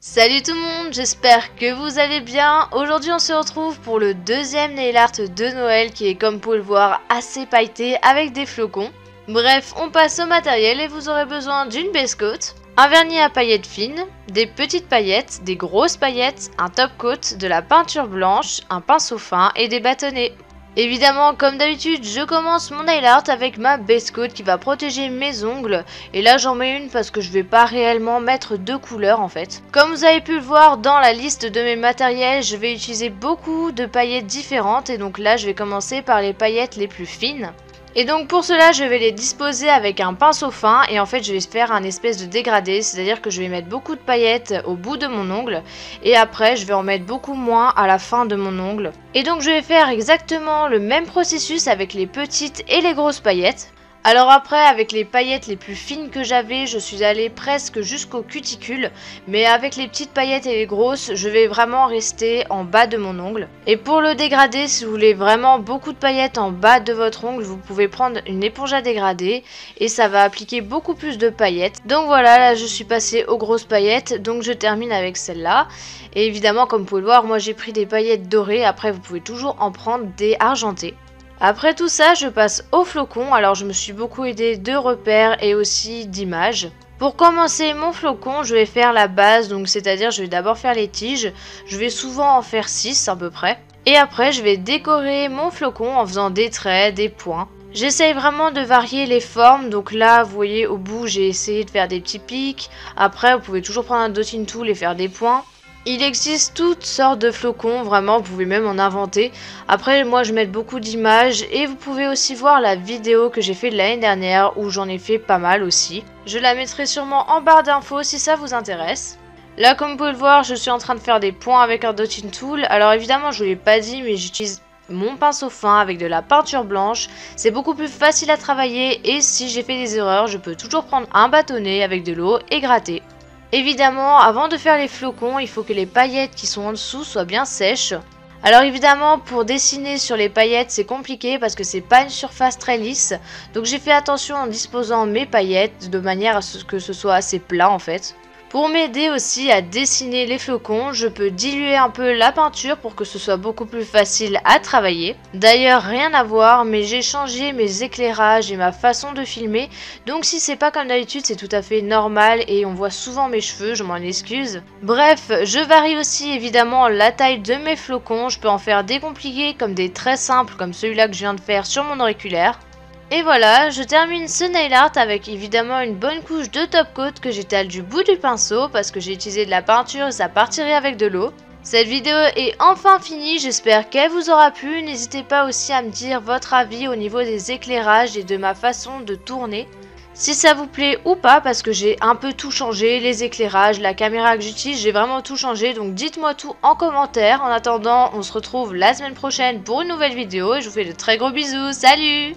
Salut tout le monde, j'espère que vous allez bien. Aujourd'hui on se retrouve pour le deuxième nail art de Noël qui est, comme vous pouvez le voir, assez pailleté avec des flocons. Bref, on passe au matériel et vous aurez besoin d'une base coat, un vernis à paillettes fines, des petites paillettes, des grosses paillettes, un top coat, de la peinture blanche, un pinceau fin et des bâtonnets. Évidemment, comme d'habitude, je commence mon nail art avec ma base coat qui va protéger mes ongles. Et là, j'en mets une parce que je vais pas réellement mettre deux couleurs en fait. Comme vous avez pu le voir dans la liste de mes matériels, je vais utiliser beaucoup de paillettes différentes. Et donc là, je vais commencer par les paillettes les plus fines. Et donc pour cela, je vais les disposer avec un pinceau fin et en fait je vais faire un espèce de dégradé, c'est-à-dire que je vais mettre beaucoup de paillettes au bout de mon ongle et après je vais en mettre beaucoup moins à la fin de mon ongle. Et donc je vais faire exactement le même processus avec les petites et les grosses paillettes. Alors après, avec les paillettes les plus fines que j'avais, je suis allée presque jusqu'au cuticule. Mais avec les petites paillettes et les grosses, je vais vraiment rester en bas de mon ongle. Et pour le dégradé, si vous voulez vraiment beaucoup de paillettes en bas de votre ongle, vous pouvez prendre une éponge à dégrader. Et ça va appliquer beaucoup plus de paillettes. Donc voilà, là je suis passée aux grosses paillettes. Donc je termine avec celle-là. Et évidemment, comme vous pouvez le voir, moi j'ai pris des paillettes dorées. Après, vous pouvez toujours en prendre des argentées. Après tout ça, je passe au flocon. Alors je me suis beaucoup aidée de repères et aussi d'images. Pour commencer mon flocon, je vais faire la base, donc c'est-à-dire je vais d'abord faire les tiges. Je vais souvent en faire 6 à peu près. Et après je vais décorer mon flocon en faisant des traits, des points. J'essaye vraiment de varier les formes, donc là vous voyez au bout j'ai essayé de faire des petits pics. Après vous pouvez toujours prendre un dotting tool et faire des points. Il existe toutes sortes de flocons, vraiment, vous pouvez même en inventer. Après, moi, je mets beaucoup d'images et vous pouvez aussi voir la vidéo que j'ai fait de l'année dernière où j'en ai fait pas mal aussi. Je la mettrai sûrement en barre d'infos si ça vous intéresse. Là, comme vous pouvez le voir, je suis en train de faire des points avec un dotting tool. Alors évidemment, je ne vous l'ai pas dit, mais j'utilise mon pinceau fin avec de la peinture blanche. C'est beaucoup plus facile à travailler et si j'ai fait des erreurs, je peux toujours prendre un bâtonnet avec de l'eau et gratter. Évidemment, avant de faire les flocons, il faut que les paillettes qui sont en dessous soient bien sèches. Alors évidemment, pour dessiner sur les paillettes, c'est compliqué parce que c'est pas une surface très lisse. Donc j'ai fait attention en disposant mes paillettes de manière à ce que ce soit assez plat en fait. Pour m'aider aussi à dessiner les flocons, je peux diluer un peu la peinture pour que ce soit beaucoup plus facile à travailler. D'ailleurs, rien à voir, mais j'ai changé mes éclairages et ma façon de filmer. Donc si c'est pas comme d'habitude, c'est tout à fait normal et on voit souvent mes cheveux, je m'en excuse. Bref, je varie aussi évidemment la taille de mes flocons. Je peux en faire des compliqués comme des très simples comme celui-là que je viens de faire sur mon auriculaire. Et voilà, je termine ce nail art avec évidemment une bonne couche de top coat que j'étale du bout du pinceau parce que j'ai utilisé de la peinture et ça partirait avec de l'eau. Cette vidéo est enfin finie, j'espère qu'elle vous aura plu. N'hésitez pas aussi à me dire votre avis au niveau des éclairages et de ma façon de tourner. Si ça vous plaît ou pas, parce que j'ai un peu tout changé, les éclairages, la caméra que j'utilise, j'ai vraiment tout changé. Donc dites-moi tout en commentaire. En attendant, on se retrouve la semaine prochaine pour une nouvelle vidéo et je vous fais de très gros bisous. Salut!